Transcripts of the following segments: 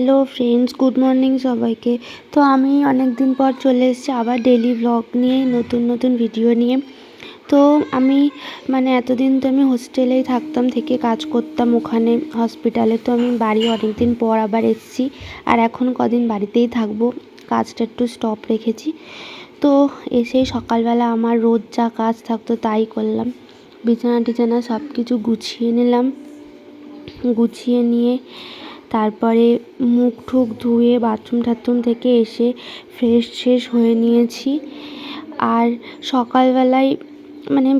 Hello friends, good morning সবাইকে। তো আমি অনেক দিন পর চলে এসেছি আবার ডেইলি ব্লগ নিয়ে, নতুন নতুন ভিডিও নিয়ে। তো আমি এতদিন তো আমি হোস্টেলেই থাকতাম, থেকে কাজ করতাম ওখানে হসপিটালে। তো আমি বাড়ি অনেক দিন পর আবার এসেছি, আর এখন কদিন বাড়িতেই থাকবো, কাজটা একটু স্টপ রেখেছি। তো এসেই সকালবেলা আমার রোজ যা কাজ থাকতো তাই করলাম। বিছানা টিছানা সব কিছু গুছিয়ে নিলাম। গুছিয়ে নিয়ে তারপরে মুখ টুক ধুয়ে বাথরুম টাথরুম থেকে এসে ফ্রেশ হয়ে নিয়েছি। আর সকালবেলায়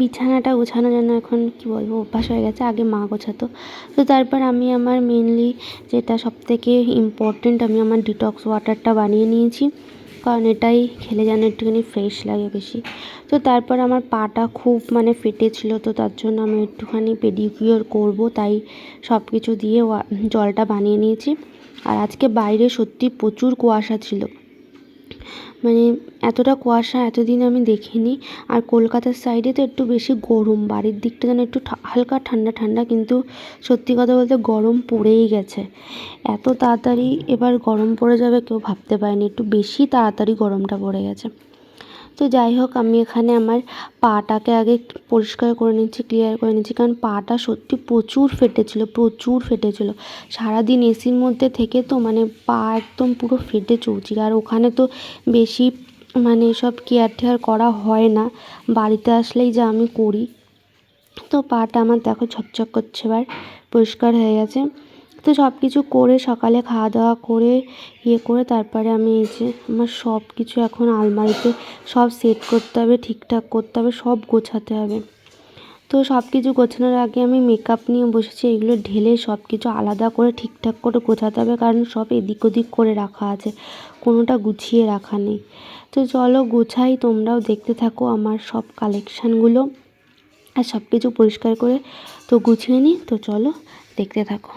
বিছানাটা গোছানো যেন এখন কী বলবো অভ্যাস হয়ে গেছে, আগে মা গোছাতো। তো তারপর আমি আমার মেনলি যেটা সবথেকে ইম্পর্টেন্ট, আমি আমার ডিটক্স ওয়াটারটা বানিয়ে নিয়েছি, কারণ এটাই খেলে যেন একটুখানি ফ্রেশ লাগে বেশি। তো তারপর আমার পাটা খুব ফেটেছিল, তো তার জন্য আমি একটুখানি পেডিকিওর করবো, তাই সব কিছু দিয়ে জলটা বানিয়ে নিয়েছি। আর আজকে বাইরে সত্যি প্রচুর কুয়াশা ছিল, এতটা কুয়াশা এতদিন আমি দেখিনি। আর কলকাতার সাইডে তো একটু বেশি গরম, বাড়ির দিকটা যেন একটু হালকা ঠান্ডা ঠান্ডা, কিন্তু সত্যি কথা বলতে গরম পড়েই গেছে। এত তাড়াতাড়ি এবার গরম পড়ে যাবে কেউ ভাবতে পারেনি, একটু বেশি তাড়াতাড়ি গরমটা পড়ে গেছে। তো যাই হোক, আমি এখানে আমার পাটাকে আগে পরিষ্কার করে নিচ্ছি, ক্লিয়ার করে নিচ্ছি, কারণ পাটা সত্যি প্রচুর ফেটেছিল। সারাদিন এসির মধ্যে থেকে তো পা একদম পুরো ফেটে চৌচির। আর ওখানে তো বেশি সব কেয়ার টেয়ার করা হয় না, বাড়িতে আসলেই যা আমি করি। তো পাটা আমার দেখো ঝকঝক করছে, এবার পরিষ্কার হয়ে গেছে। তো সব কিছু করে সকালে খাওয়া দাওয়া করে করে তারপরে আমি এই যে আমার সব কিছু এখন আলমারিতে সব সেট করতে হবে, ঠিকঠাক করতে হবে, সব গোছাতে হবে। তো সব কিছু গোছানোর আগে আমি মেকআপ নিয়ে বসেছি, এগুলো ঢেলে সব কিছু আলাদা করে ঠিকঠাক করে গোছাতে হবে, কারণ সব এদিক ওদিক করে রাখা আছে, কোনোটা গুছিয়ে রাখা নেই। তো চলো গোছাই, তোমরাও দেখতে থাকো আমার সব কালেকশানগুলো আর সব কিছু পরিষ্কার করে তো গুছিয়ে নিই। তো চলো দেখতে থাকো।